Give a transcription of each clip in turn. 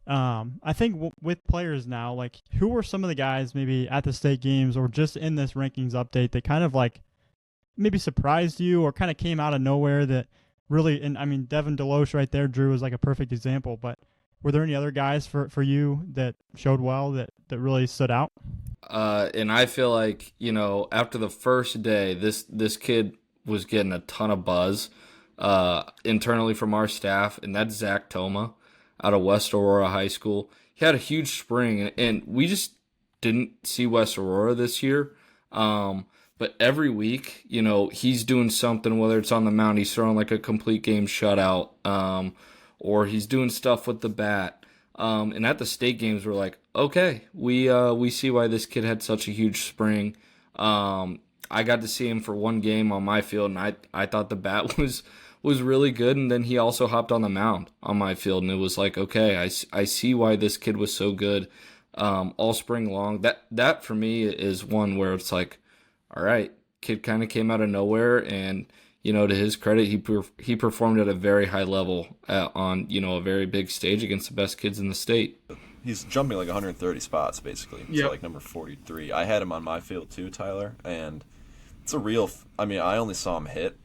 I think with players now, like who were some of the guys maybe at the state games or just in this rankings update that kind of like maybe surprised you or kind of came out of nowhere that really, and I mean, Devin Deloche right there, Drew, is like a perfect example, but were there any other guys for you that showed well that really stood out? And I feel like, after the first day, this kid was getting a ton of buzz internally from our staff, and that's Zach Toma out of West Aurora High School. He had a huge spring, and we just didn't see West Aurora this year. But every week, he's doing something, whether it's on the mound, he's throwing like a complete game shutout, or he's doing stuff with the bat. And at the state games, we're like, okay, we see why this kid had such a huge spring. I got to see him for one game on my field, and I thought the bat was really good. And then he also hopped on the mound on my field, and it was like, okay, I see why this kid was so good all spring long. That for me is one where it's like, all right, kid kind of came out of nowhere, and to his credit, he performed at a very high level on a very big stage against the best kids in the state. He's jumping like 130 spots basically. Yep. So like number 43. I had him on my field too, Tyler, and it's a real. I mean, I only saw him hit,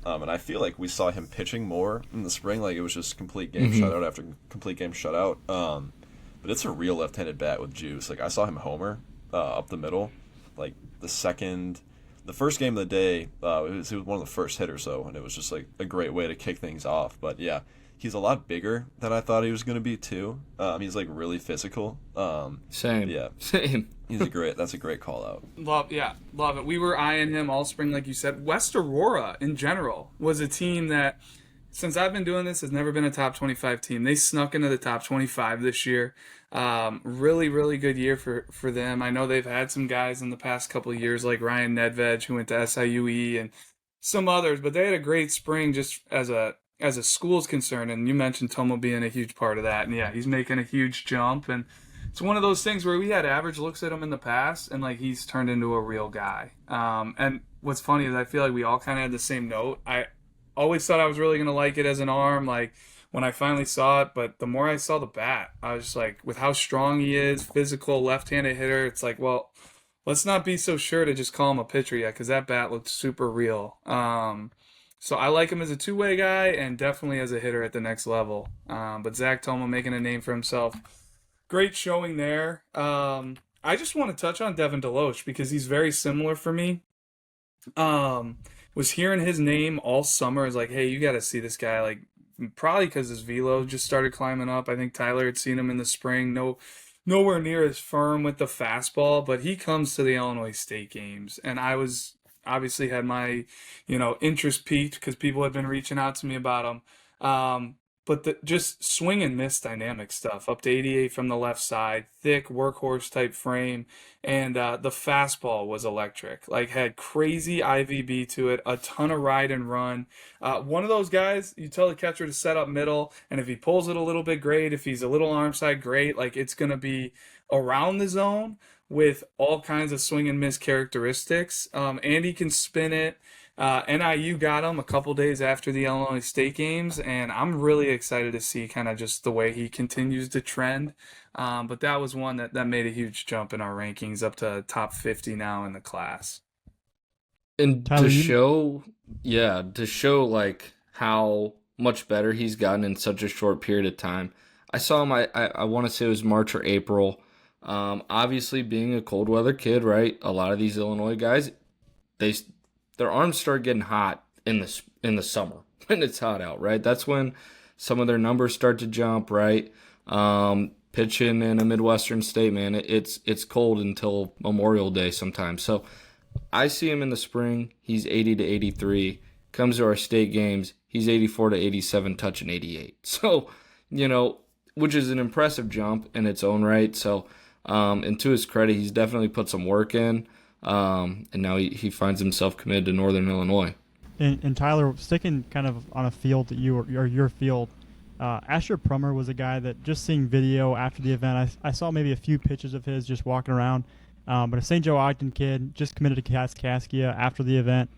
and I feel like we saw him pitching more in the spring. Like it was just complete game shutout after complete game shutout. But it's a real left-handed bat with juice. Like I saw him homer up the middle, like the first game of the day. He was one of the first hitters though, and it was just like a great way to kick things off. But yeah, he's a lot bigger than I thought he was going to be too. He's like really physical. Same. Yeah. Same. That's a great call out. Love it. We were eyeing him all spring, like you said. West Aurora, in general, was a team that, since I've been doing this, has never been a top 25 team. They snuck into the top 25 this year. Really, really good year for them. I know they've had some guys in the past couple of years, like Ryan Nedved, who went to SIUE, and some others, but they had a great spring just as a school's concerned. And you mentioned Tomo being a huge part of that. And yeah, he's making a huge jump, and it's one of those things where we had average looks at him in the past, and like he's turned into a real guy. And what's funny is I feel like we all kind of had the same note. I always thought I was really going to like it as an arm, like when I finally saw it, but the more I saw the bat, I was just like, with how strong he is, physical, left-handed hitter, it's like, well, let's not be so sure to just call him a pitcher yet, because that bat looked super real. So I like him as a two-way guy and definitely as a hitter at the next level. But Zach Toma making a name for himself. Great showing there. I just want to touch on Devin Deloche because he's very similar for me. Was hearing his name all summer. Is like, hey, you got to see this guy. Like, probably because his velo just started climbing up. I think Tyler had seen him in the spring. Nowhere near as firm with the fastball, but he comes to the Illinois State games, and I was obviously had my interest peaked because people had been reaching out to me about him. But just swing and miss dynamic stuff, up to 88 from the left side, thick workhorse type frame, and the fastball was electric. Like, had crazy IVB to it, a ton of ride and run. One of those guys, you tell the catcher to set up middle, and if he pulls it a little bit, great. If he's a little arm side, great. Like, it's going to be around the zone with all kinds of swing and miss characteristics. And he can spin it. NIU got him a couple days after the Illinois State games, and I'm really excited to see kind of just the way he continues to trend. But that was one that made a huge jump in our rankings, up to top 50 now in the class. And to show like how much better he's gotten in such a short period of time. I saw him, I want to say it was March or April. Obviously being a cold weather kid, right? A lot of these Illinois guys, their arms start getting hot in the summer when it's hot out, right? That's when some of their numbers start to jump, right? Pitching in a Midwestern state, man, it's cold until Memorial Day sometimes. So I see him in the spring. He's 80 to 83. Comes to our state games, he's 84 to 87, touching 88. So, which is an impressive jump in its own right. So, and to his credit, he's definitely put some work in. And now he finds himself committed to Northern Illinois. And Tyler, sticking kind of on a field that your field, Asher Prummer was a guy that just seeing video after the event, I saw maybe a few pitches of his just walking around. But a St. Joe Ogden kid just committed to Kaskaskia after the event,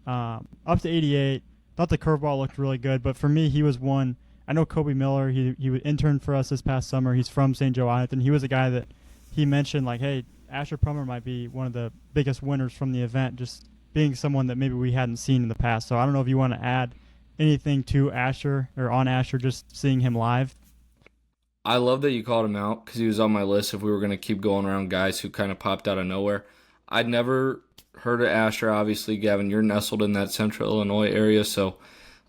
up to 88. Thought the curveball looked really good, but for me, he was one I know Kobe Miller, he would intern for us this past summer. He's from St. Joe Ironton. He was a guy that he mentioned, like, hey, Asher Prummer might be one of the biggest winners from the event, just being someone that maybe we hadn't seen in the past. So I don't know if you want to add anything to Asher or on Asher, just seeing him live. I love that you called him out because he was on my list if we were going to keep going around guys who kind of popped out of nowhere. I'd never heard of Asher, obviously. Gavin, you're nestled in that central Illinois area, so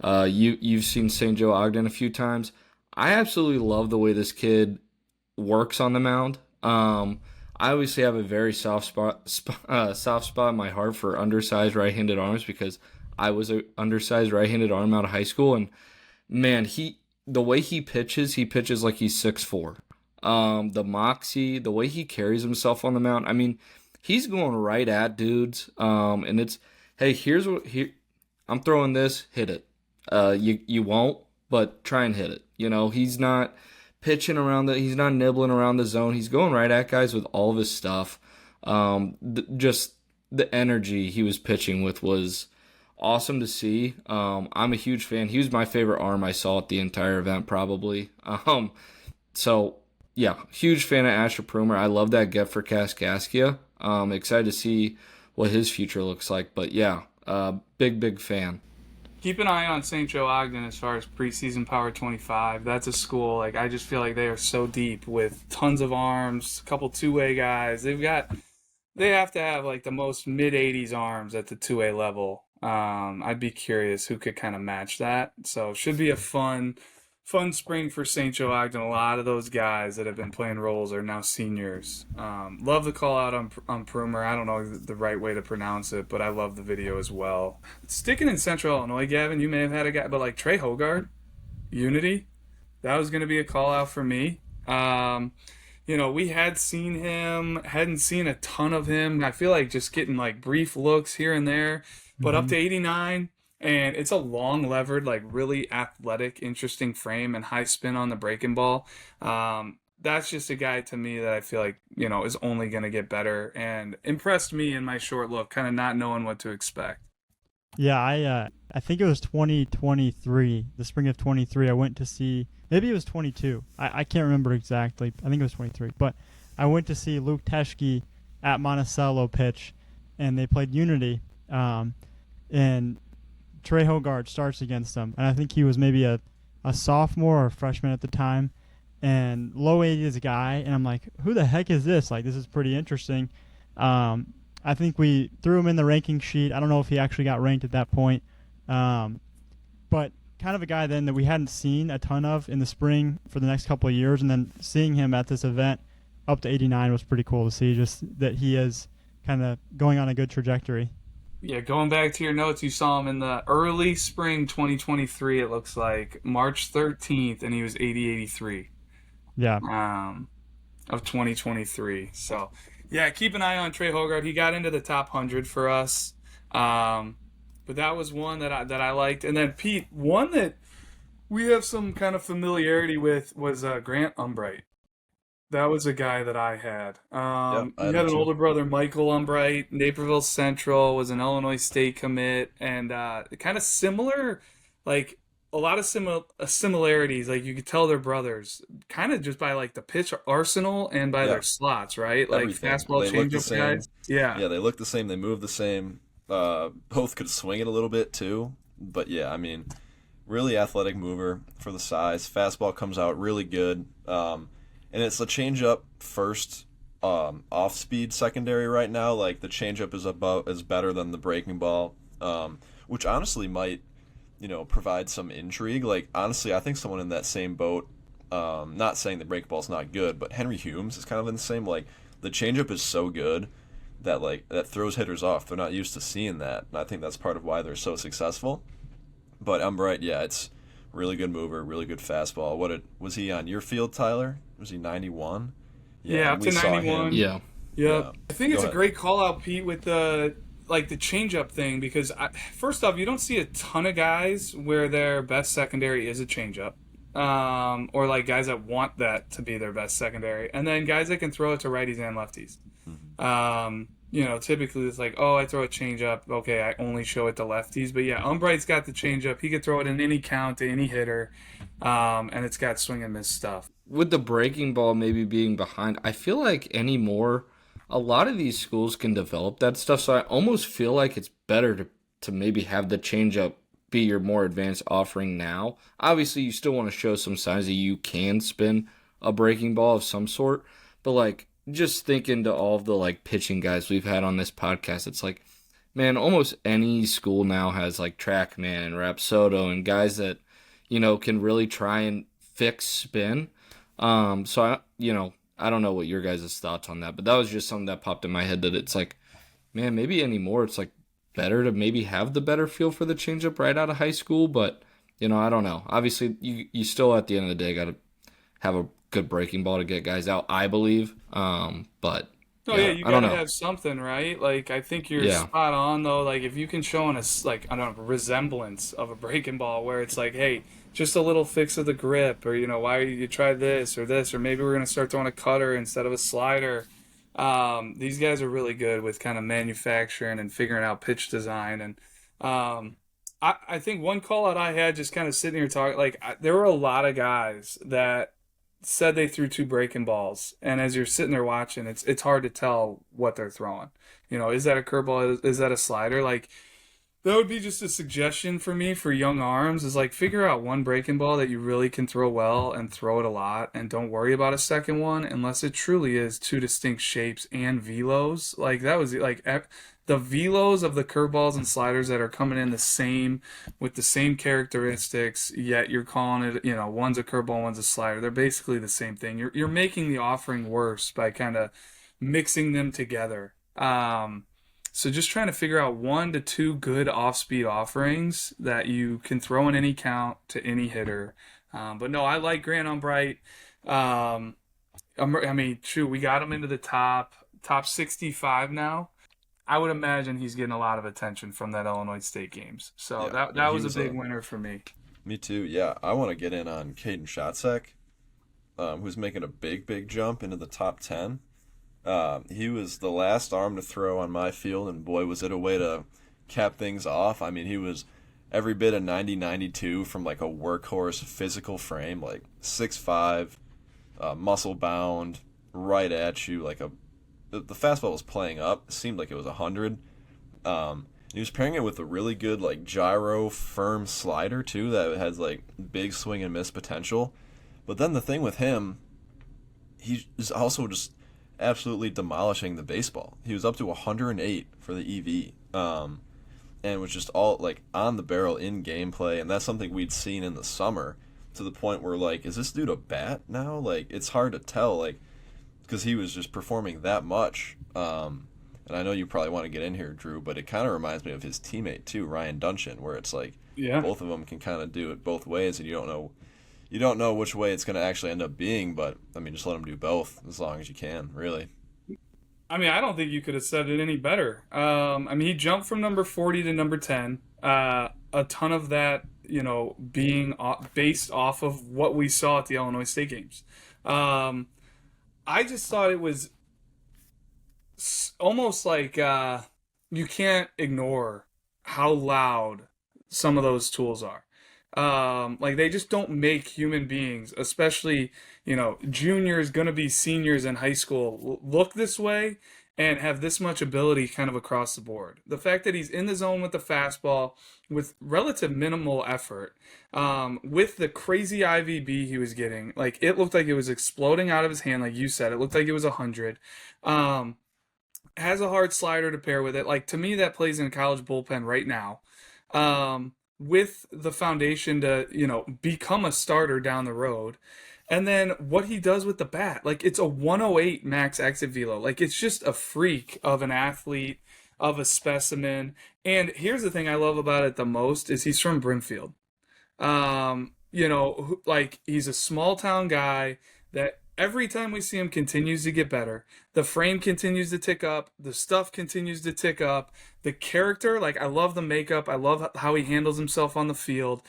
you've seen St. Joe Ogden a few times. I absolutely love the way this kid works on the mound. I obviously have a very soft spot in my heart for undersized right-handed arms because I was an undersized right-handed arm out of high school, and man, the way he pitches like he's 6'4". The moxie, the way he carries himself on the mound, I mean, he's going right at dudes, and it's, hey, I'm throwing this, hit it. You won't, but try and hit it. You know, he's not pitching around he's not nibbling around the zone. He's going right at guys with all of his stuff. Just the energy he was pitching with was awesome to see. I'm a huge fan. He was my favorite arm I saw at the entire event, probably. So yeah, huge fan of Asher Prummer. I love that get for Kaskaskia. Excited to see what his future looks like. But yeah, big fan. Keep an eye on St. Joe Ogden as far as preseason Power 25. That's a school, like, I just feel like they are so deep with tons of arms, a couple two-way guys. They have to have, like, the most mid-80s arms at the two-way level. I'd be curious who could kind of match that. So it should be a fun spring for St. Joe Ogden. A lot of those guys that have been playing roles are now seniors. Love the call out on Prummer. I don't know the right way to pronounce it, but I love the video as well. Sticking in Central Illinois, Gavin, you may have had a guy, but like Trey Hogard, Unity, that was going to be a call out for me. We had seen him, hadn't seen a ton of him. I feel like just getting like brief looks here and there, but up to 89. And it's a long levered, like really athletic, interesting frame and high spin on the breaking ball. That's just a guy to me that I feel like, is only going to get better and impressed me in my short look, kind of not knowing what to expect. Yeah, I think it was 2023, the spring of 23. I went to see, maybe it was 22. I can't remember exactly. I think it was 23. But I went to see Luke Teschke at Monticello pitch, and they played Unity. And Trey Hogard starts against them, and I think he was maybe a sophomore or a freshman at the time, and low 80s guy, and I'm like, who the heck is this? Like, this is pretty interesting. I think we threw him in the ranking sheet. I don't know if he actually got ranked at that point, but kind of a guy then that we hadn't seen a ton of in the spring for the next couple of years, and then seeing him at this event up to 89 was pretty cool to see, just that he is kind of going on a good trajectory. Yeah, going back to your notes, you saw him in the early spring 2023, it looks like, March 13th, and he was 80-83. Yeah. Of 2023. So, yeah, keep an eye on Trey Hogard. He got into the top 100 for us. But that was one that I liked. And then, Pete, one that we have some kind of familiarity with was Grant Umbright. That was a guy that I had. He had an older brother, Michael Umbright. Naperville Central, was an Illinois State commit, and kind of similar, like a lot of similarities. Like you could tell they're brothers, kind of just by like the pitch arsenal and by their slots, right? Like fastball, changeup guys. Yeah, they look the same. They move the same. Both could swing it a little bit too, but yeah, I mean, really athletic mover for the size. Fastball comes out really good. And it's the changeup first, off-speed secondary right now. Like the changeup is better than the breaking ball, which honestly might, provide some intrigue. Like honestly, I think someone in that same boat. Not saying the breaking ball's not good, but Henry Humes is kind of in the same. Like the changeup is so good that that throws hitters off. They're not used to seeing that, and I think that's part of why they're so successful. But I'm right. Yeah, it's really good mover, really good fastball. Was he on your field, Tyler? Was he 91? Yeah, up to 91. Yeah. I think it's a great call out, Pete, with the changeup thing, because first off, you don't see a ton of guys where their best secondary is a changeup, or like guys that want that to be their best secondary, and then guys that can throw it to righties and lefties. typically it's like, oh, I throw a changeup. Okay, I only show it to lefties. But yeah, Umbright's got the changeup. He could throw it in any count to any hitter, and it's got swing and miss stuff. With the breaking ball maybe being behind, I feel like anymore, a lot of these schools can develop that stuff. So I almost feel like it's better to maybe have the changeup be your more advanced offering now. Obviously, you still want to show some signs that you can spin a breaking ball of some sort, but like just thinking to all of the like pitching guys we've had on this podcast, it's like, man, almost any school now has like TrackMan and Rapsodo and guys that can really try and fix spin. So I don't know what your guys' thoughts on that, but that was just something that popped in my head that it's like, man, maybe anymore it's like better to maybe have the better feel for the changeup right out of high school, but I don't know. Obviously, you still at the end of the day got to have a good breaking ball to get guys out, I believe. But Oh yeah, you I don't gotta know. have something, right? Like I think you're Yeah. spot on though. Like if you can show like I don't know, resemblance of a breaking ball where it's like, hey, just a little fix of the grip, or why you try this, or maybe we're gonna start throwing a cutter instead of a slider. These guys are really good with kind of manufacturing and figuring out pitch design, and I think one call out I had just kind of sitting here talking, like there were a lot of guys that said they threw two breaking balls, and as you're sitting there watching, it's hard to tell what they're throwing. Is that a curveball? Is that a slider? Like that would be just a suggestion for me for young arms is like figure out one breaking ball that you really can throw well and throw it a lot, and don't worry about a second one unless it truly is two distinct shapes and velos. Like that was like the velos of the curveballs and sliders that are coming in the same with the same characteristics, yet you're calling it, one's a curveball, one's a slider. They're basically the same thing. You're making the offering worse by kind of mixing them together. So just trying to figure out 1 to 2 good off-speed offerings that you can throw in any count to any hitter. But no, I like Grant Umbright. I mean, shoot, we got him into the top 65 now. I would imagine he's getting a lot of attention from that Illinois State games. So Yeah, that he was a was big winner for me. Me too. Yeah, I want to get in on Caden Shotzek, who's making a big jump into the top 10. He was the last arm to throw on my field, and boy, was it a way to cap things off. I mean, he was every bit of 90-92 from like a workhorse physical frame, like 6'5", muscle bound, right at you. Like the fastball was playing up. It seemed like it was 100. He was pairing it with a really good like gyro firm slider too that has like big swing and miss potential. But then the thing with him, he is also just absolutely demolishing the baseball. He was up to 108 for the EV, and was just all like on the barrel in gameplay, and that's something we'd seen in the summer to the point where like, is this dude a bat now? Like it's hard to tell, like because he was just performing that much. And I know you probably want to get in here, Drew, but it kind of reminds me of his teammate too, Ryan Duncan, where it's like Yeah. both of them can kind of do it both ways, and you don't know which way it's going to actually end up being. But I mean, just let them do both as long as you can, really. I mean, I don't think you could have said it any better. I mean, he jumped from number 40 to number 10. A ton of that, being based off of what we saw at the Illinois State games. I just thought it was almost like you can't ignore how loud some of those tools are. Like they just don't make human beings, especially juniors, gonna be seniors in high school, look this way and have this much ability kind of across the board. The fact that he's in the zone with the fastball with relative minimal effort, with the crazy IVB he was getting, like it looked like it was exploding out of his hand, like you said, it looked like it was 100. Has a hard slider to pair with it. Like to me, that plays in a college bullpen right now. With the foundation to, become a starter down the road. And then what he does with the bat, like it's a 108 max exit velo. Like it's just a freak of an athlete, of a specimen. And here's the thing I love about it the most is he's from Brimfield. Like he's a small town guy that every time we see him continues to get better. The frame continues to tick up. The stuff continues to tick up. The character, like I love the makeup. I love how he handles himself on the field.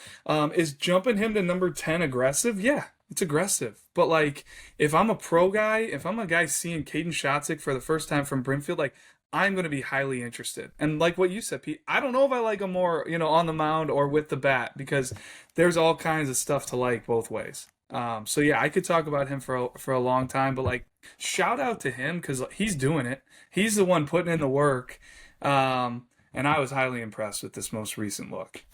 Is jumping him to number 10 aggressive? Yeah, it's aggressive. But like if I'm a pro guy, if I'm a guy seeing Caden Shotzek for the first time from Brimfield, like I'm going to be highly interested. And like what you said, Pete, I don't know if I like him more, on the mound or with the bat, because there's all kinds of stuff to like both ways. So yeah, I could talk about him for a long time, but like shout out to him because he's doing it. He's the one putting in the work. And I was highly impressed with this most recent look.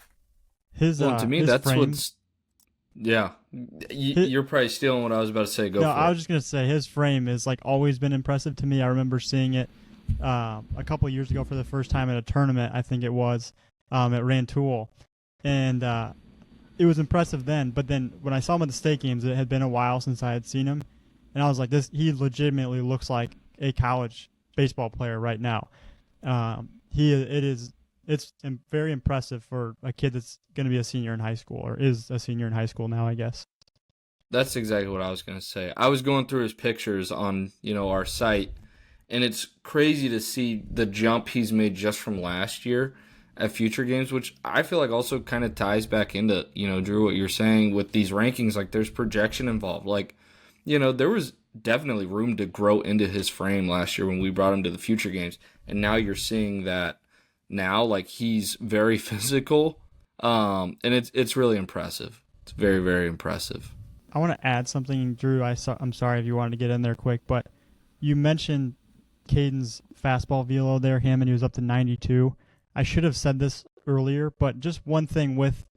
To me, his that's frame, what's. Yeah, you're probably stealing what I was about to say. Go no, for I it. was just gonna say his frame is like always been impressive to me. I remember seeing it a couple of years ago for the first time at a tournament. I think it was at Rantoul, and it was impressive then. But then when I saw him at the state games, it had been a while since I had seen him, and I was like, he legitimately looks like a college baseball player right now. It's very impressive for a kid that's going to be a senior in high school, or is a senior in high school now, I guess. That's exactly what I was going to say. I was going through his pictures on, our site, and it's crazy to see the jump he's made just from last year at future games, which I feel like also kind of ties back into, Drew, what you're saying with these rankings. Like, there's projection involved. Like, there was definitely room to grow into his frame last year when we brought him to the future games, and now you're seeing that now, like, he's very physical, and it's really impressive. It's very, very impressive. I want to add something, Drew. I'm sorry if you wanted to get in there quick, but you mentioned Caden's fastball velo there, and he was up to 92. I should have said this earlier, but just one thing with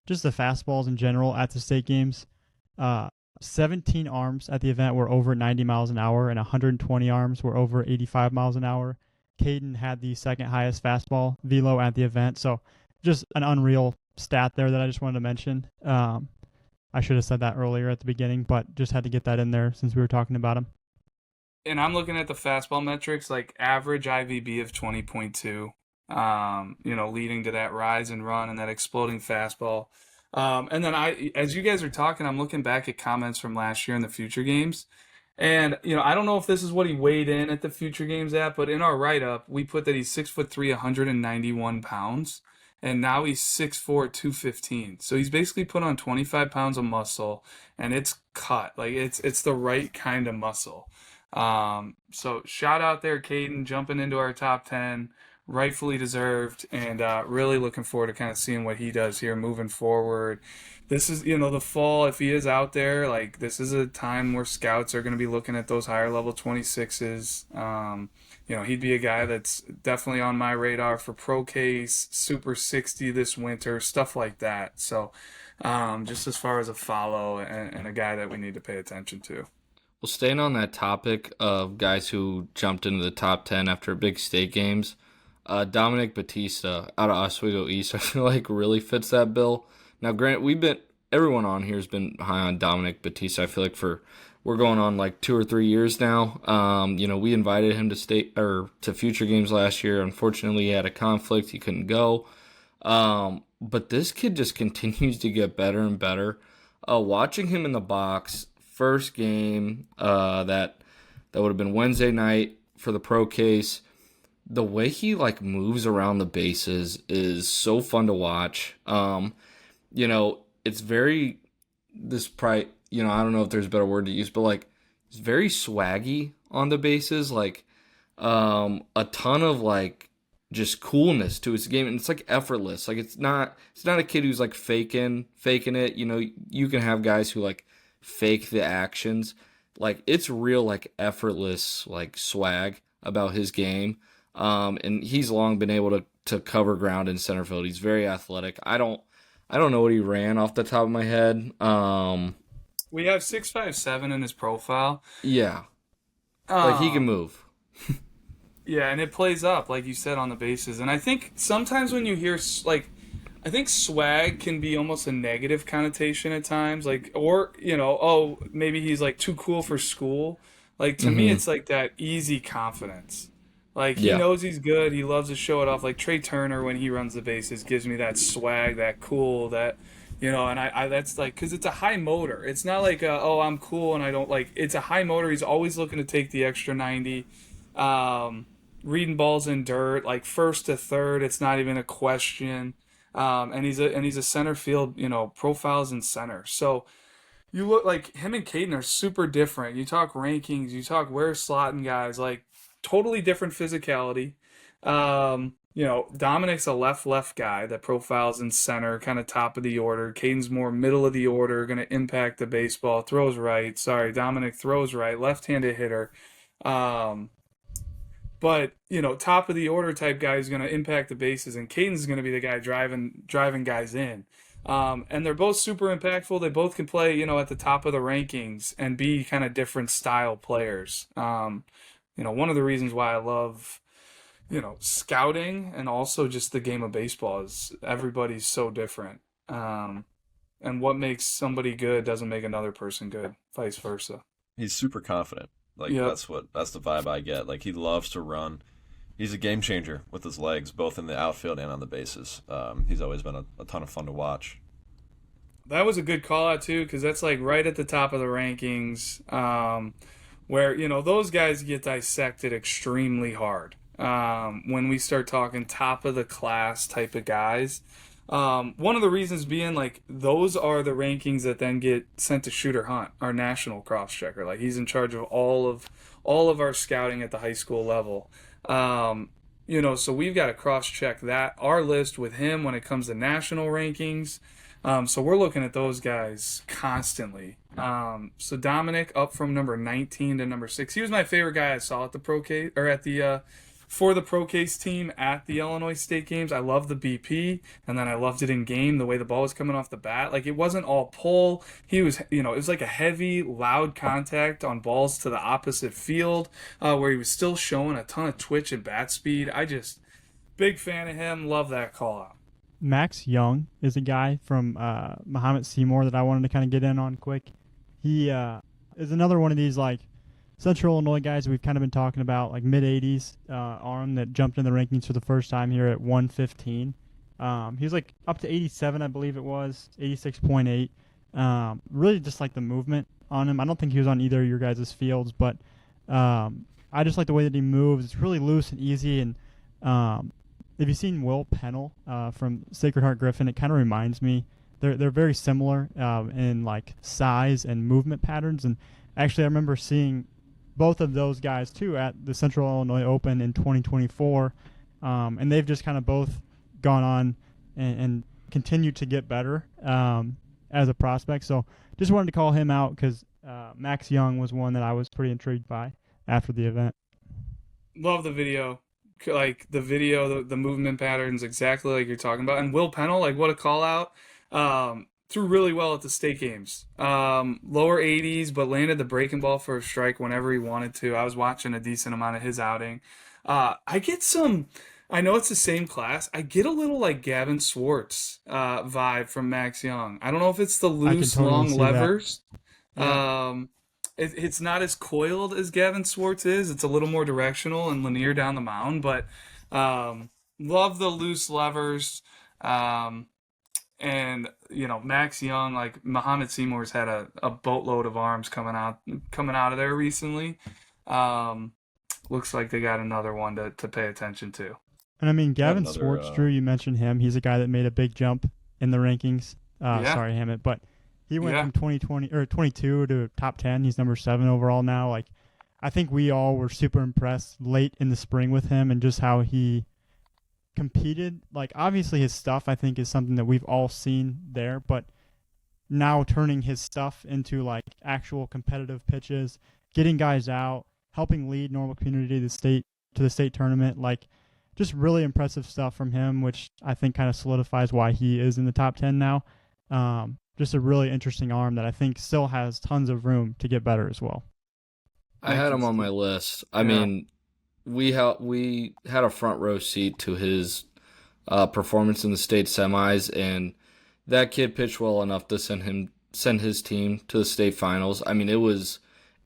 just the fastballs in general at the state games, 17 arms at the event were over 90 miles an hour, and 120 arms were over 85 miles an hour. Caden had the second highest fastball velo at the event, so just an unreal stat there that I just wanted to mention. I should have said that earlier at the beginning, but just had to get that in there since we were talking about him. And I'm looking at the fastball metrics, like average IVB of 20.2, leading to that rise and run and that exploding fastball. And then as you guys are talking, I'm looking back at comments from last year in the future games. And, I don't know if this is what he weighed in at the future games at, but in our write-up, we put that he's 6'3", 191 pounds. And now he's 6'4", 215. So he's basically put on 25 pounds of muscle, and it's cut. Like, it's the right kind of muscle. So shout out there, Caden, jumping into our top 10. Rightfully deserved, and really looking forward to kind of seeing what he does here moving forward. This is, the fall, if he is out there, like, this is a time where scouts are going to be looking at those higher level 26s. He'd be a guy that's definitely on my radar for Pro Case, Super 60 this winter, stuff like that. So just as far as a follow and a guy that we need to pay attention to. Well, staying on that topic of guys who jumped into the top 10 after big state games, Dominic Batista out of Oswego East, I feel like really fits that bill. Now, granted, everyone on here has been high on Dominic Batista. I feel like we're going on like 2 or 3 years now. We invited him to state or to future games last year. Unfortunately, he had a conflict; he couldn't go. But this kid just continues to get better and better. Watching him in the box, first game that would have been Wednesday night for the pro case. The way he like moves around the bases is so fun to watch. It's very this probably I don't know if there's a better word to use, but like it's very swaggy on the bases, like a ton of like just coolness to his game, and it's like effortless. Like it's not a kid who's like faking it. You can have guys who like fake the actions. Like it's real like effortless like swag about his game. And he's long been able to cover ground in center field. He's very athletic. I don't know what he ran off the top of my head. We have 6'5'7" in his profile. Yeah. Like he can move. Yeah, and it plays up, like you said, on the bases. And I think sometimes when you hear, like, I think swag can be almost a negative connotation at times. Like, or, maybe he's like too cool for school. Like, to me, it's like that easy confidence. Like, he knows he's good. He loves to show it off. Like, Trey Turner, when he runs the bases, gives me that swag, that cool, that, and I that's like, because it's a high motor. It's not like, I'm cool and I don't like, it's a high motor. He's always looking to take the extra 90. Reading balls in dirt, like first to third, it's not even a question. And he's a center field, profiles in center. So you look like him and Caden are super different. You talk rankings, you talk where slotting guys, like, totally different physicality. Dominic's a left guy that profiles in center, kind of top of the order. Caden's more middle of the order, going to impact the baseball. Throws right. Sorry, Dominic throws right, left-handed hitter. But top of the order type guy is going to impact the bases, and Caden's going to be the guy driving guys in. And they're both super impactful. They both can play, at the top of the rankings and be kind of different style players. One of the reasons why I love, scouting and also just the game of baseball is everybody's so different. And what makes somebody good doesn't make another person good, vice versa. He's super confident. Like, Yep. that's the vibe I get. Like, he loves to run. He's a game changer with his legs, both in the outfield and on the bases. He's always been a ton of fun to watch. That was a good call out too, because that's like right at the top of the rankings, where those guys get dissected extremely hard. When we start talking top of the class type of guys, one of the reasons being like those are the rankings that then get sent to Shooter Hunt, our national cross checker. Like he's in charge of all of our scouting at the high school level. So we've got to cross check our list with him when it comes to national rankings. So we're looking at those guys constantly. So Dominic up from number 19 to number 6. He was my favorite guy I saw at the pro case or at the for the pro case team at the Illinois State games. I loved the BP, and then I loved it in game the way the ball was coming off the bat. Like it wasn't all pull. He was, it was like a heavy, loud contact on balls to the opposite field, where he was still showing a ton of twitch and bat speed. Big fan of him. Love that call out. Max Young is a guy from Muhammad Seymour that I wanted to kind of get in on quick. He is another one of these like Central Illinois guys we've kind of been talking about, like mid-80s arm that jumped in the rankings for the first time here at 115. He was like up to 87, I believe it was, 86.8. Really just like the movement on him. I don't think he was on either of your guys' fields, but I just like the way that he moves. It's really loose and easy. And have you seen Will Pennell from Sacred Heart Griffin? It kind of reminds me. They're very similar in like size and movement patterns. And actually, I remember seeing both of those guys too at the Central Illinois Open in 2024, and they've just kind of both gone on and continued to get better as a prospect. So just wanted to call him out because Max Young was one that I was pretty intrigued by after the event. Love the video. Like the video, the movement patterns, exactly like you're talking about. And Will Pennell, like what a call out. Threw really well at the state games. Lower 80s, but landed the breaking ball for a strike whenever he wanted to. I was watching a decent amount of his outing. I know it's the same class. I get a little like Gavin Swartz vibe from Max Young. I don't know if it's the loose, totally long see levers. Yeah. It's not as coiled as Gavin Swartz is. It's a little more directional and linear down the mound, but love the loose levers. And Max Young, like Muhammad Seymour's had a boatload of arms coming out of there recently. Looks like they got another one to pay attention to. And I mean, Gavin Swartz, Drew, you mentioned him. He's a guy that made a big jump in the rankings. Sorry, Hammett, but he went from 22 to top 10. He's number 7 overall now. Like, I think we all were super impressed late in the spring with him and just how he competed. Like, obviously his stuff I think is something that we've all seen there, but now turning his stuff into like actual competitive pitches, getting guys out, helping lead Normal Community to the state tournament, like just really impressive stuff from him, which I think kind of solidifies why he is in the top 10 now. Just a really interesting arm that I think still has tons of room to get better as well. I had him on my list. I mean, we had a front row seat to his performance in the state semis, and that kid pitched well enough to send his team to the state finals. I mean, it was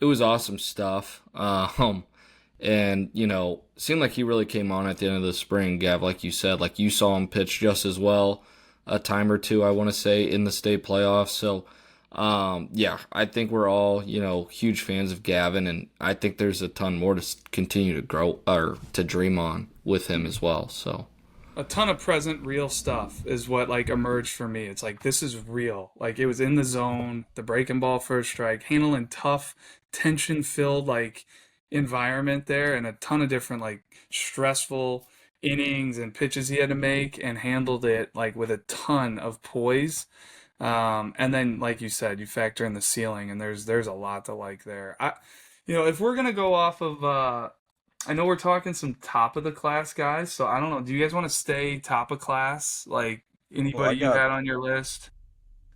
awesome stuff. And seemed like he really came on at the end of the spring, Gav, like you said. Like you saw him pitch just as well a time or two, I want to say, in the state playoffs. So I think we're all, huge fans of Gavin, and I think there's a ton more to continue to grow or to dream on with him as well. So a ton of present real stuff is what like emerged for me. It's like, this is real. Like it was in the zone, the breaking ball for a strike, handling tough, tension filled, like environment there and a ton of different like stressful innings and pitches he had to make and handled it like with a ton of poise. And then, like you said, you factor in the ceiling, and there's a lot to like there. If we're gonna go off of, I know we're talking some top of the class guys, so I don't know. Do you guys want to stay top of class? Like Well, I anybody you got had on your list?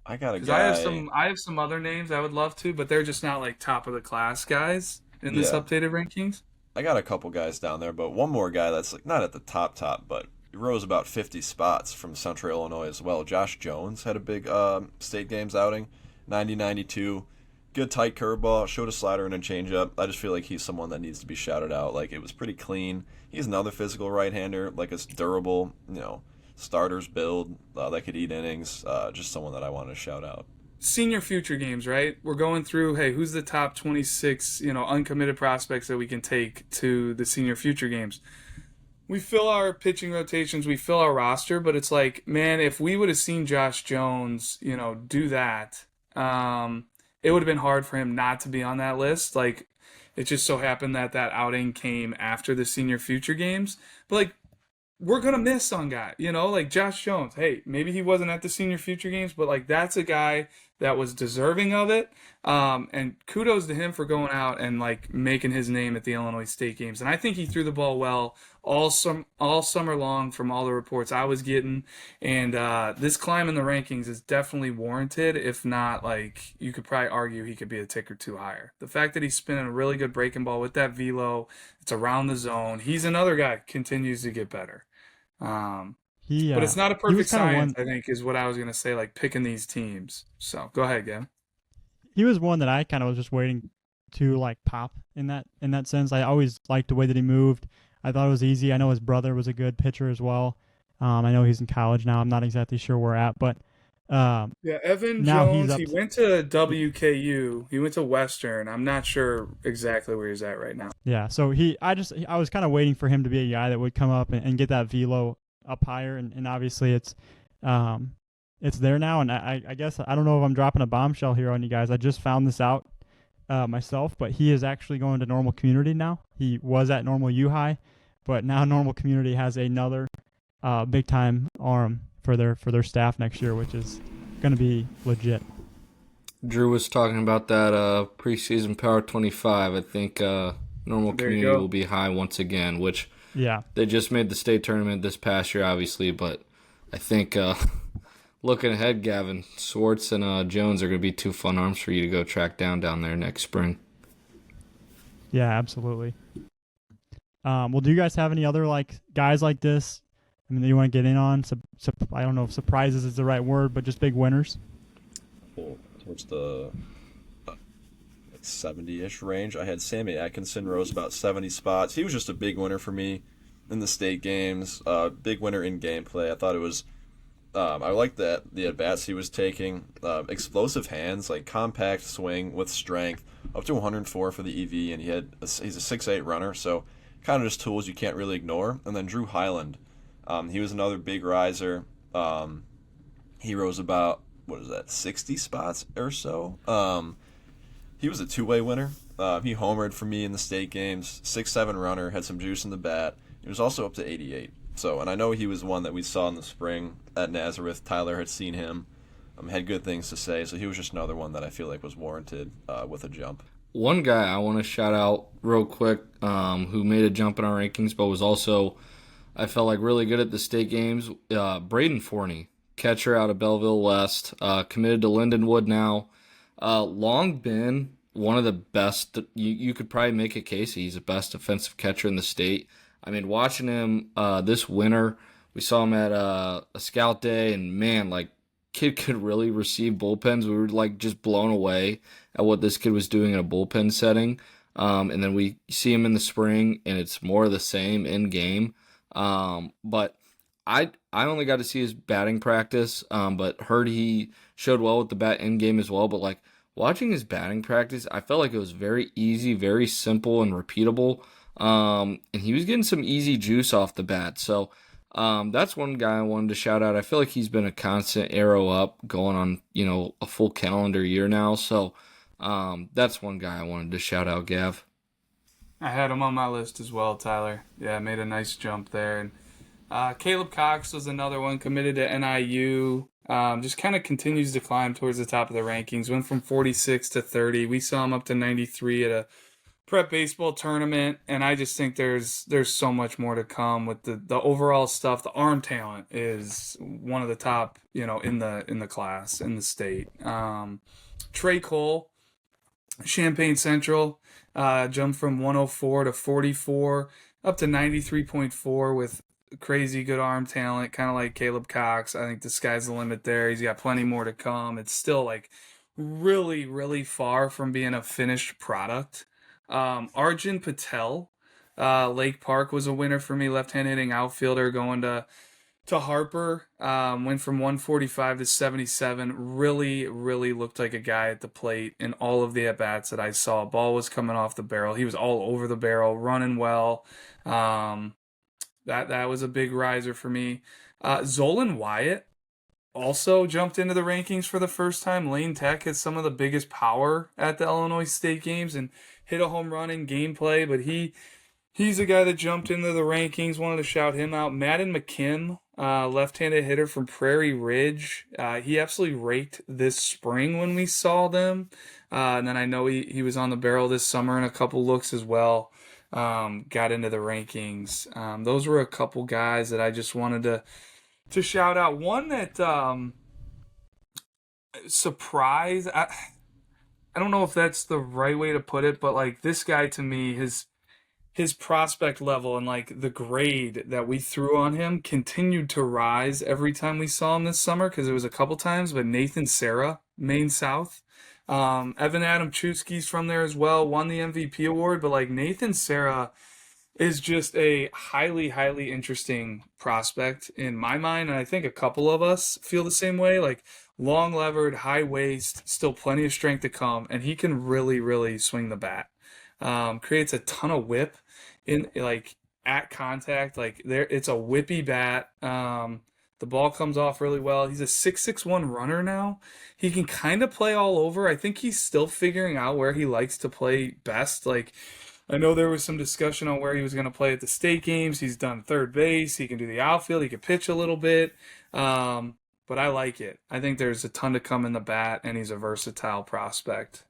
I got a Because I have guy. some other names I would love to, but they're just not like top of the class guys in this Yeah, updated rankings. I got a couple guys down there, but one more guy that's like not at the top, but he rose about 50 spots from Central Illinois as well. Josh Jones had a big state games outing, 90-92. Good tight curveball, showed a slider and a changeup. I just feel like he's someone that needs to be shouted out. Like it was pretty clean. He's another physical right-hander, like a durable, starters build that could eat innings. Just someone that I want to shout out. Senior future games, right? We're going through, hey, who's the top 26, uncommitted prospects that we can take to the senior future games? We fill our pitching rotations, we fill our roster, but it's like, man, if we would have seen Josh Jones, do that, it would have been hard for him not to be on that list. Like, it just so happened that that outing came after the senior future games. But like, we're gonna miss on guy, like Josh Jones. Hey, maybe he wasn't at the senior future games, but like that's a guy that was deserving of it. And kudos to him for going out and like making his name at the Illinois State games. And I think he threw the ball well all summer long from all the reports I was getting. And this climb in the rankings is definitely warranted. If not, like you could probably argue he could be a tick or two higher. The fact that he's spinning a really good breaking ball with that velo, it's around the zone. He's another guy continues to get better. He But it's not a he was perfect kind of science, one. I think, is what I was gonna say. Like picking these teams. So go ahead, Gavin. He was one that I kind of was just waiting to like pop in that sense. I always liked the way that he moved. I thought it was easy. I know his brother was a good pitcher as well. I know he's in college now. I'm not exactly sure where at, but Yeah, Evan now he's Jones. up. He went to WKU. He went to Western. I'm not sure exactly where he's at right now. Yeah, so I was kind of waiting for him to be a guy that would come up and get that velo up higher, and obviously it's there now, and I guess I don't know if I'm dropping a bombshell here on you guys. I just found this out myself, but he is actually going to Normal Community now. He was at Normal U High, but now Normal Community has another big time arm for their staff next year, which is going to be legit. Drew was talking about that preseason Power 25. I think normal There you community go. will be high once again, which Yeah, they just made the state tournament this past year, obviously. But I think looking ahead, Gavin, Swartz and Jones are going to be two fun arms for you to go track down there next spring. yeah, absolutely. Well, do you guys have any other like guys like this? I mean, that you want to get in on? I don't know if surprises is the right word, but just big winners. Well, towards the 70-ish range, I had Sammy Atkinson rose about 70 spots. He was just a big winner for me in the state games. Big winner in gameplay. I thought it was. I liked the at bats he was taking. Explosive hands, like compact swing with strength, up to 104 for the EV, and he's a 6'8" runner, so kind of just tools you can't really ignore. And then Drew Highland, he was another big riser. He rose about 60 spots or so. He was a two-way winner. He homered for me in the state games. 6'7" runner, had some juice in the bat. He was also up to 88. So, and I know he was one that we saw in the spring at Nazareth. Tyler had seen him, had good things to say. So he was just another one that I feel like was warranted with a jump. One guy I want to shout out real quick who made a jump in our rankings, but was also, I felt like, really good at the state games. Braden Forney, catcher out of Belleville West, committed to Lindenwood now. Long been one of the best. You could probably make a case he's the best defensive catcher in the state. I mean, watching him this winter, we saw him at a scout day, and man, like, kid could really receive bullpens. We were like just blown away at what this kid was doing in a bullpen setting. And then we see him in the spring, and it's more of the same in game. But I only got to see his batting practice, but heard he showed well with the bat in game as well. But like watching his batting practice, I felt like it was very easy, very simple, and repeatable. And he was getting some easy juice off the bat. So that's one guy I wanted to shout out. I feel like he's been a constant arrow up going on, a full calendar year now. So that's one guy I wanted to shout out, Gav. I had him on my list as well, Tyler. Yeah, made a nice jump there. And Caleb Cox was another one committed to NIU. Just kind of continues to climb towards the top of the rankings. Went from 46 to 30. We saw him up to 93 at a prep baseball tournament, and I just think there's so much more to come with the overall stuff. The arm talent is one of the top, in the class in the state. Trey Cole, Champaign Central, jumped from 104 to 44, up to 93.4 with crazy good arm talent, kind of like Caleb Cox. I think the sky's the limit there. He's got plenty more to come. It's still like really, really far from being a finished product. Arjun Patel, Lake Park was a winner for me. Left-hand hitting outfielder going to Harper. Went from 145 to 77. Really, really looked like a guy at the plate in all of the at-bats that I saw. Ball was coming off the barrel. He was all over the barrel, running well. That was a big riser for me. Zolan Wyatt also jumped into the rankings for the first time. Lane Tech has some of the biggest power at the Illinois State games and hit a home run in gameplay, but he's a guy that jumped into the rankings. Wanted to shout him out. Madden McKim, left-handed hitter from Prairie Ridge. He absolutely raked this spring when we saw them. And then I know he was on the barrel this summer in a couple looks as well. Got into the rankings. Those were a couple guys that I just wanted to shout out. One that surprise. I don't know if that's the right way to put it, but like this guy to me, his prospect level and like the grade that we threw on him continued to rise every time we saw him this summer, because it was a couple times. But Nathan Serra, Maine South, Evan Adam Chusky's from there as well, won the MVP award. But like Nathan Serra is just a highly, highly interesting prospect in my mind, and I think a couple of us feel the same way. Like long levered, high waist, still plenty of strength to come, and he can really, really swing the bat. Creates a ton of whip in like at contact. Like there, it's a whippy bat. The ball comes off really well. He's a 6'6" runner now. He can kind of play all over. I think he's still figuring out where he likes to play best. Like I know there was some discussion on where he was going to play at the state games. He's done third base. He can do the outfield. He can pitch a little bit. But I like it. I think there's a ton to come in the bat, and he's a versatile prospect.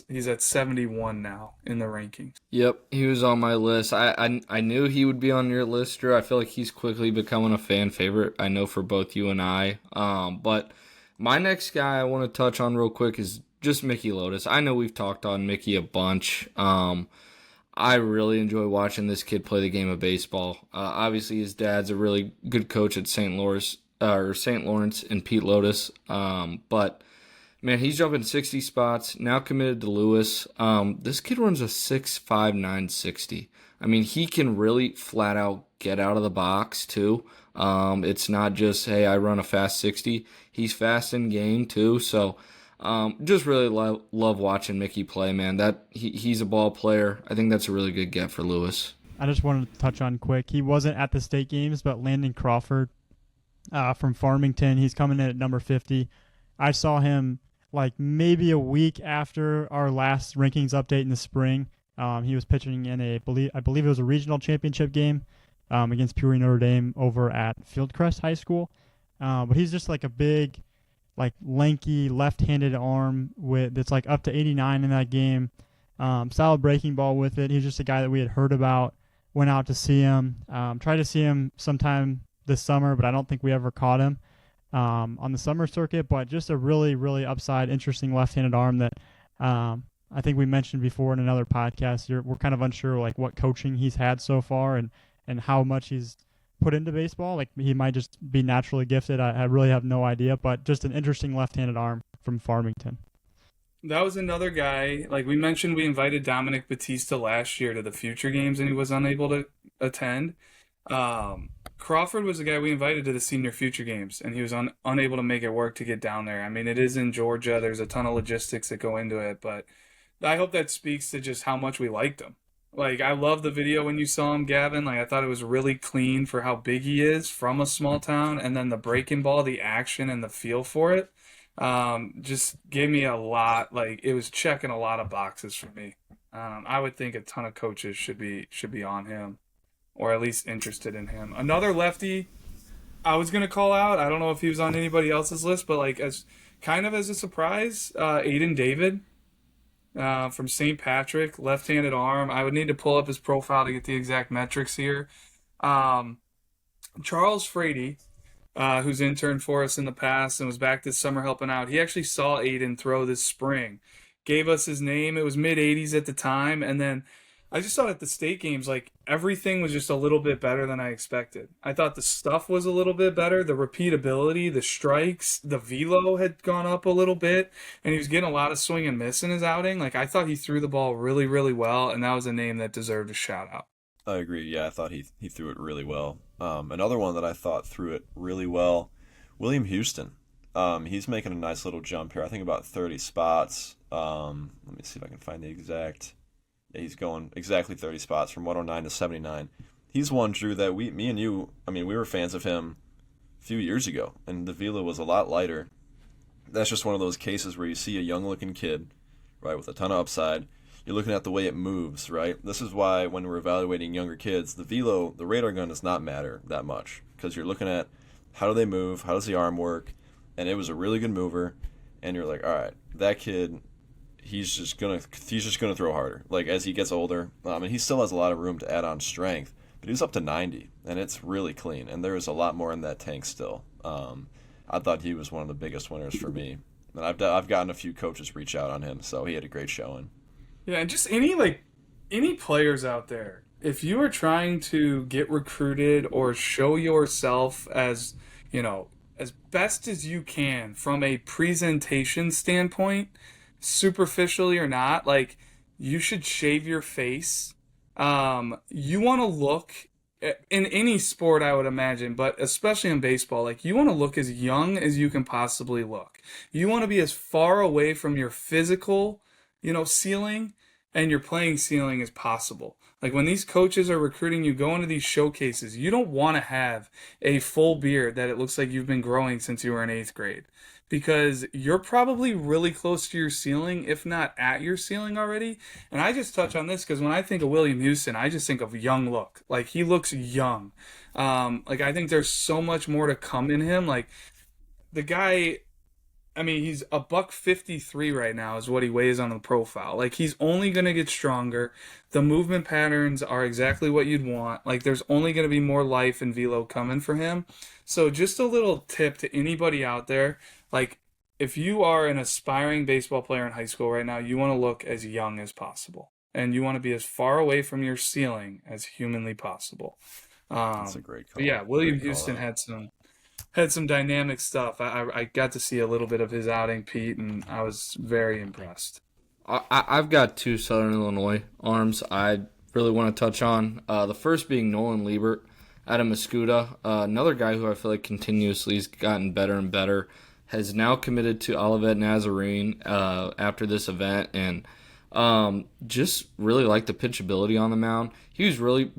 He's at 71 now in the rankings. Yep, he was on my list. I knew he would be on your list, Drew. I feel like he's quickly becoming a fan favorite, I know, for both you and I. But my next guy I want to touch on real quick is just Mickey Lotus. I know we've talked on Mickey a bunch. I really enjoy watching this kid play the game of baseball. Obviously, his dad's a really good coach at St. Lawrence and Pete Lotus. But man, he's jumping 60 spots, now committed to Lewis. This kid runs a 6.5 960. I mean, he can really flat out get out of the box too. It's not just, hey, I run a fast 60. He's fast in game too. So just really love watching Mickey play, man. He's a ball player. I think that's a really good get for Lewis. I just wanted to touch on quick. He wasn't at the state games, but Landon Crawford from Farmington, he's coming in at number 50. I saw him like maybe a week after our last rankings update in the spring. He was pitching in I believe it was a regional championship game against Peoria Notre Dame over at Fieldcrest High School. But he's just like a big, like lanky left-handed arm that's like up to 89 in that game. Solid breaking ball with it. He's just a guy that we had heard about. Went out to see him. Tried to see him sometime this summer, but I don't think we ever caught him on the summer circuit. But just a really, really upside, interesting left-handed arm that I think we mentioned before in another podcast. We're kind of unsure like what coaching he's had so far and how much he's put into baseball. Like he might just be naturally gifted. I really have no idea, but just an interesting left-handed arm from Farmington. That was another guy, like we mentioned, we invited Dominic Batista last year to the future games and he was unable to attend. Crawford was the guy we invited to the senior future games and he was unable to make it work to get down there. I mean, it is in Georgia. There's a ton of logistics that go into it, but I hope that speaks to just how much we liked him. Like, I love the video when you saw him, Gavin. Like, I thought it was really clean for how big he is from a small town. And then the breaking ball, the action, and the feel for it just gave me a lot. Like, it was checking a lot of boxes for me. I would think a ton of coaches should be on him, or at least interested in him. Another lefty I was gonna call out. I don't know if he was on anybody else's list, but like as kind of as a surprise, Aiden David from St. Patrick, left-handed arm. I would need to pull up his profile to get the exact metrics here. Um, Charles Frady, who's interned for us in the past and was back this summer helping out. He actually saw Aiden throw this spring, gave us his name. It was mid 80s at the time, and then I just thought at the state games, like everything was just a little bit better than I expected. I thought the stuff was a little bit better, the repeatability, the strikes, the velo had gone up a little bit, and he was getting a lot of swing and miss in his outing. Like I thought he threw the ball really, really well, and that was a name that deserved a shout out. I agree. Yeah, I thought he threw it really well. Another one that I thought threw it really well, William Houston. He's making a nice little jump here. I think about 30 spots. Let me see if I can find the exact. Yeah, he's going exactly 30 spots from 109 to 79. He's one, Drew, that me and you, I mean, we were fans of him a few years ago, and the velo was a lot lighter. That's just one of those cases where you see a young-looking kid, right, with a ton of upside. You're looking at the way it moves, right? This is why when we're evaluating younger kids, the velo, the radar gun does not matter that much because you're looking at how do they move, how does the arm work, and it was a really good mover, and you're like, all right, that kid, he's just gonna throw harder. Like as he gets older, and he still has a lot of room to add on strength, but he's up to 90, and it's really clean, and there is a lot more in that tank still. I thought he was one of the biggest winners for me, and I've gotten a few coaches reach out on him, so he had a great showing. Yeah, and just any players out there, if you are trying to get recruited or show yourself as, as best as you can from a presentation standpoint, superficially or not, like you should shave your face. You want to look in any sport, I would imagine, but especially in baseball, like you want to look as young as you can possibly look. You want to be as far away from your physical ceiling and your playing ceiling as possible. Like when these coaches are recruiting you, go into these showcases, you don't want to have a full beard that it looks like you've been growing since you were in 8th grade because you're probably really close to your ceiling, if not at your ceiling already. And I just touch on this because when I think of William Houston, I just think of young look. Like he looks young. Like I think there's so much more to come in him. Like the guy, I mean, he's a $153 right now is what he weighs on the profile. Like, he's only going to get stronger. The movement patterns are exactly what you'd want. Like, there's only going to be more life and velo coming for him. So just a little tip to anybody out there. Like, if you are an aspiring baseball player in high school right now, you want to look as young as possible. And you want to be as far away from your ceiling as humanly possible. That's a great call. Yeah, William Houston had some dynamic stuff. I got to see a little bit of his outing, Pete, and I was very impressed. I've got 2 Southern Illinois arms I really want to touch on. The first being Nolan Liebert out of Mascoutah, another guy who I feel like continuously has gotten better and better, has now committed to Olivet Nazarene after this event, and just really like the pitchability on the mound. He was really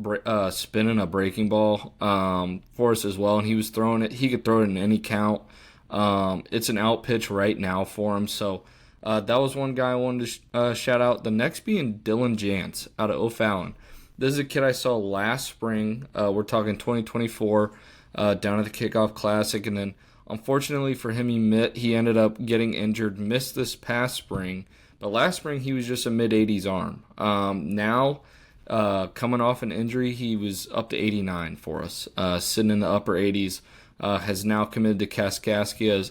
spinning a breaking ball for us as well, and he was throwing it. He could throw it in any count. It's an out pitch right now for him, so that was one guy I wanted to shout out. The next being Dylan Jantz out of O'Fallon. This is a kid I saw last spring. We're talking 2024 down at the Kickoff Classic, and then unfortunately for him, he ended up getting injured, missed this past spring. But last spring, he was just a mid-80s arm. Now, coming off an injury, he was up to 89 for us, sitting in the upper 80s. Has now committed to Kaskaskia,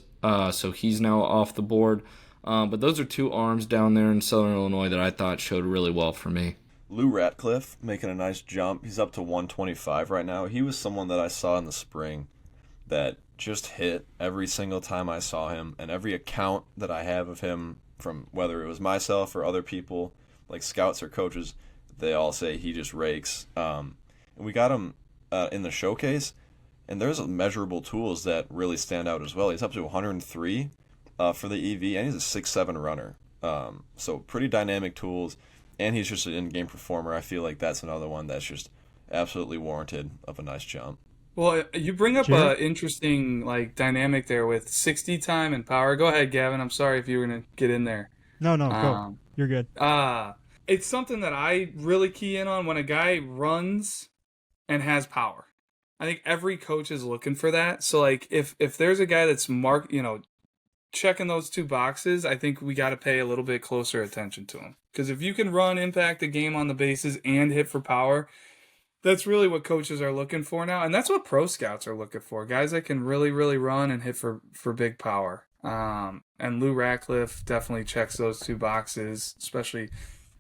so he's now off the board. But those are 2 arms down there in Southern Illinois that I thought showed really well for me. Lou Ratcliffe making a nice jump. He's up to 125 right now. He was someone that I saw in the spring that just hit every single time I saw him, and every account that I have of him from whether it was myself or other people, like scouts or coaches, they all say he just rakes. And we got him in the showcase, and there's measurable tools that really stand out as well. He's up to 103 for the EV, and he's a 6'7" runner. So pretty dynamic tools, and he's just an in-game performer. I feel like that's another one that's just absolutely warranted of a nice jump. Well, you bring up an interesting dynamic there with 60 time and power. Go ahead, Gavin. I'm sorry if you were going to get in there. No, go. You're good. It's something that I really key in on when a guy runs and has power. I think every coach is looking for that. So like if there's a guy that's checking those two boxes, I think we got to pay a little bit closer attention to him. Because if you can run, impact the game on the bases, and hit for power, that's really what coaches are looking for now, and that's what pro scouts are looking for. Guys that can really, really run and hit for big power. And Lou Ratcliffe definitely checks those two boxes, especially. In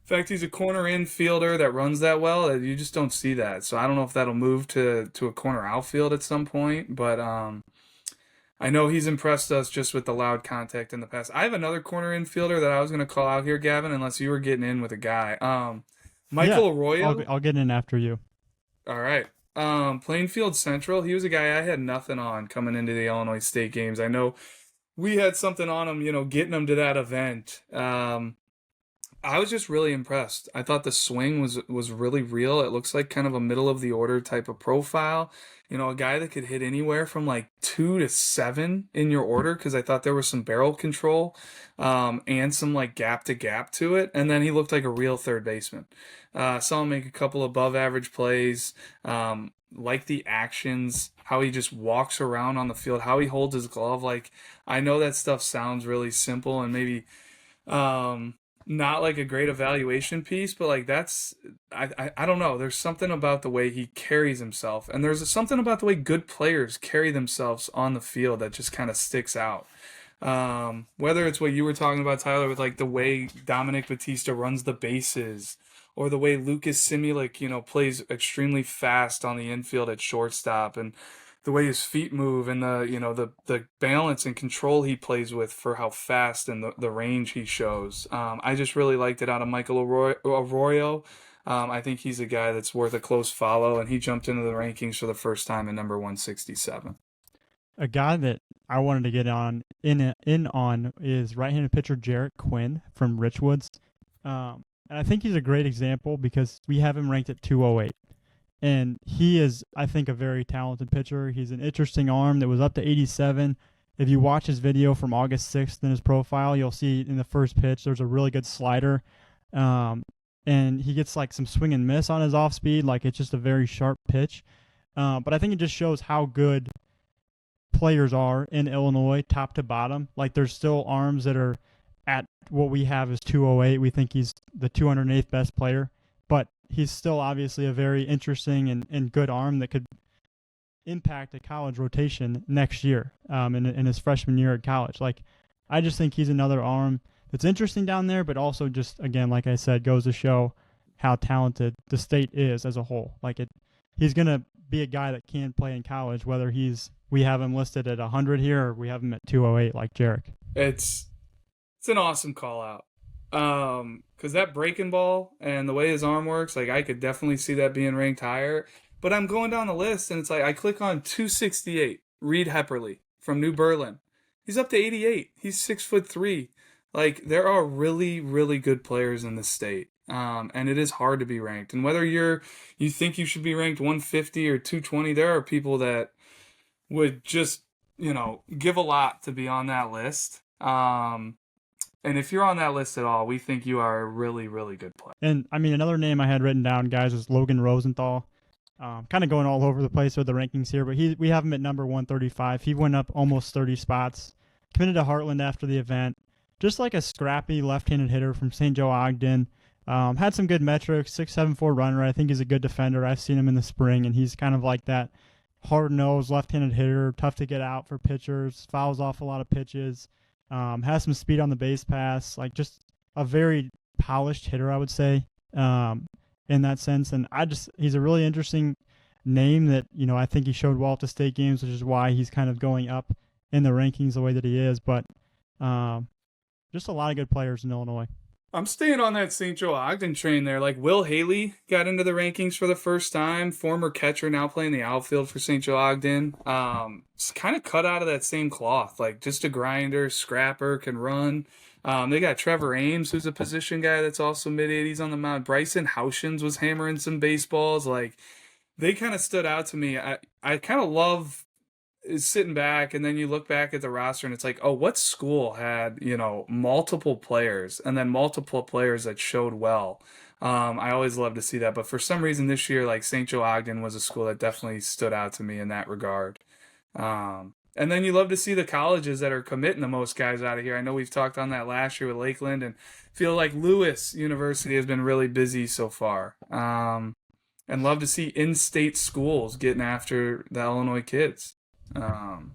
fact, he's a corner infielder that runs that well. That you just don't see that. So I don't know if that'll move to a corner outfield at some point, but I know he's impressed us just with the loud contact in the past. I have another corner infielder that I was going to call out here, Gavin, unless you were getting in with a guy. Michael Arroyo. I'll get in after you. All right. Plainfield Central, he was a guy I had nothing on coming into the Illinois State games. I know we had something on him, getting him to that event. I was just really impressed. I thought the swing was really real. It looks like kind of a middle of the order type of profile. A guy that could hit anywhere from like 2 to 7 in your order, because I thought there was some barrel control and some like gap to gap to it. And then he looked like a real third baseman. Saw him make a couple above average plays, like the actions, how he just walks around on the field, how he holds his glove. Like, I know that stuff sounds really simple and maybe not like a great evaluation piece, but like I don't know. There's something about the way he carries himself, and there's something about the way good players carry themselves on the field that just kind of sticks out. Whether it's what you were talking about, Tyler, with like the way Dominic Batista runs the bases, or the way Lucas Simulik, plays extremely fast on the infield at shortstop, and the way his feet move, and the balance and control he plays with for how fast and the range he shows. I just really liked it out of Michael Arroyo. I think he's a guy that's worth a close follow, and he jumped into the rankings for the first time in number 167. A guy that I wanted to get in on is right-handed pitcher Jarrett Quinn from Richwoods. And I think he's a great example because we have him ranked at 208. And he is, I think, a very talented pitcher. He's an interesting arm that was up to 87. If you watch his video from August 6th in his profile, you'll see in the first pitch there's a really good slider. And he gets like some swing and miss on his off speed. Like, it's just a very sharp pitch. But I think it just shows how good players are in Illinois, top to bottom. Like, there's still arms that are at what we have is 208. We think he's the 208th best player. But he's still obviously a very interesting and good arm that could impact a college rotation next year in his freshman year at college. Like, I just think he's another arm that's interesting down there, but also just, again, like I said, goes to show how talented the state is as a whole. Like, he's going to be a guy that can play in college, whether we have him listed at 100 here or we have him at 208 like Jarek. It's an awesome call out. Because that breaking ball and the way his arm works, like, I could definitely see that being ranked higher. But I'm going down the list, and it's like I click on 268, Reed Hepperly from New Berlin. He's up to 88. He's 6'3". Like, there are really, really good players in this state, and it is hard to be ranked. And whether you think you should be ranked 150 or 220, there are people that would just give a lot to be on that list. And if you're on that list at all, we think you are a really, really good player. And, I mean, another name I had written down, guys, is Logan Rosenthal. Kind of going all over the place with the rankings here, but we have him at number 135. He went up almost 30 spots. Committed to Heartland after the event. Just like a scrappy left-handed hitter from St. Joe Ogden. Had some good metrics, 6.74 runner. I think he's a good defender. I've seen him in the spring, and he's kind of like that hard-nosed left-handed hitter, tough to get out for pitchers, fouls off a lot of pitches. Has some speed on the base pass, like just a very polished hitter, I would say, in that sense. And he's a really interesting name that, I think he showed well at the state games, which is why he's kind of going up in the rankings the way that he is. But just a lot of good players in Illinois. I'm staying on that St. Joe Ogden train there. Like, Will Haley got into the rankings for the first time. Former catcher, now playing the outfield for St. Joe Ogden. It's kind of cut out of that same cloth. Like, just a grinder, scrapper, can run. They got Trevor Ames, who's a position guy that's also mid-80s on the mound. Bryson Houshins was hammering some baseballs. Like, they kind of stood out to me. I kind of love is sitting back, and then you look back at the roster and it's like, oh, what school had, multiple players and then multiple players that showed well. I always love to see that, but for some reason this year, like St. Joe Ogden was a school that definitely stood out to me in that regard. And then you love to see the colleges that are committing the most guys out of here. I know we've talked on that last year with Lakeland, and feel like Lewis University has been really busy so far. And love to see in-state schools getting after the Illinois kids. And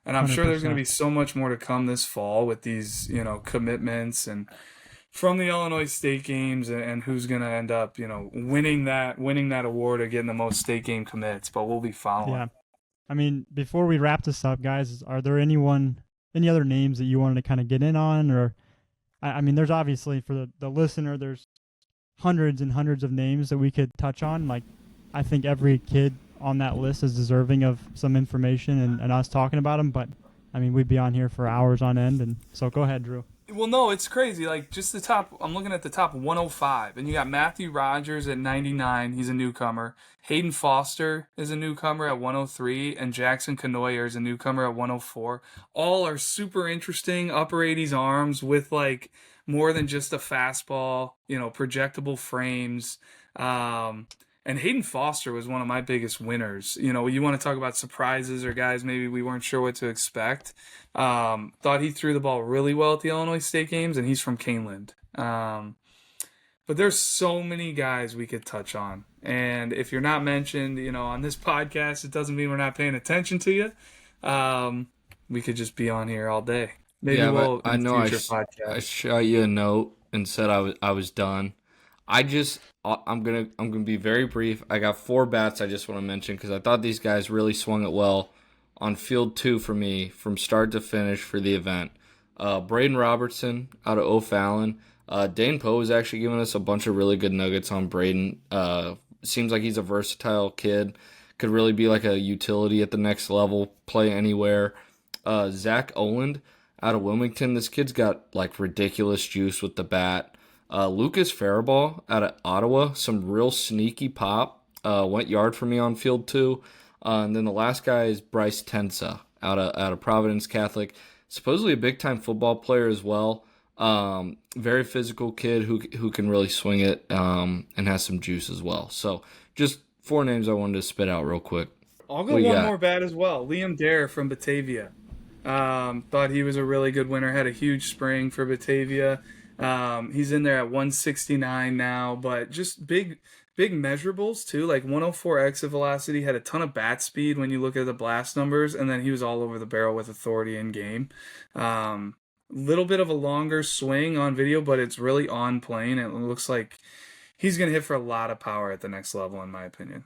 I'm sure there's going to be so much more to come this fall with these, commitments and from the Illinois state games, and who's going to end up, winning that award or getting the most state game commits. But we'll be following. Yeah. I mean, before we wrap this up, guys, are there any other names that you wanted to kind of get in on? Or, I mean, there's obviously, for the listener, there's hundreds and hundreds of names that we could touch on. Like, I think every kid on that list is deserving of some information and us talking about them. But, I mean, we'd be on here for hours on end. And so go ahead, Drew. Well, no, it's crazy. Like, just the top, I'm looking at the top 105, and you got Matthew Rogers at 99. He's a newcomer. Hayden Foster is a newcomer at 103, and Jackson Canoyer is a newcomer at 104. All are super interesting, upper 80s arms with, like, more than just a fastball, projectable frames. And Hayden Foster was one of my biggest winners. You want to talk about surprises or guys maybe we weren't sure what to expect. Thought he threw the ball really well at the Illinois State games, and he's from Caneland. But there's so many guys we could touch on. And if you're not mentioned, on this podcast, it doesn't mean we're not paying attention to you. We could just be on here all day. Maybe we'll I know podcast. I shot you a note and said I was done. I'm gonna be very brief. I got 4 bats I just want to mention because I thought these guys really swung it well on field 2 for me from start to finish for the event. Braden Robertson out of O'Fallon. Dane Poe has actually given us a bunch of really good nuggets on Braden. Seems like he's a versatile kid. Could really be like a utility at the next level, play anywhere. Zach Oland out of Wilmington. This kid's got like ridiculous juice with the bat. Lucas Faribault out of Ottawa, some real sneaky pop. Went yard for me on field 2. And then the last guy is Bryce Tensa out of Providence Catholic. Supposedly a big-time football player as well. Very physical kid who can really swing it and has some juice as well. So just 4 names I wanted to spit out real quick. I'll go one more bat as well. Liam Dare from Batavia. Thought he was a really good winner. Had a huge spring for Batavia. He's in there at 169 now, but just big measurables too, like 104 exit velocity, had a ton of bat speed when you look at the blast numbers, and then he was all over the barrel with authority in game. Little bit of a longer swing on video, but it's really on plane. It looks like he's going to hit for a lot of power at the next level, in my opinion.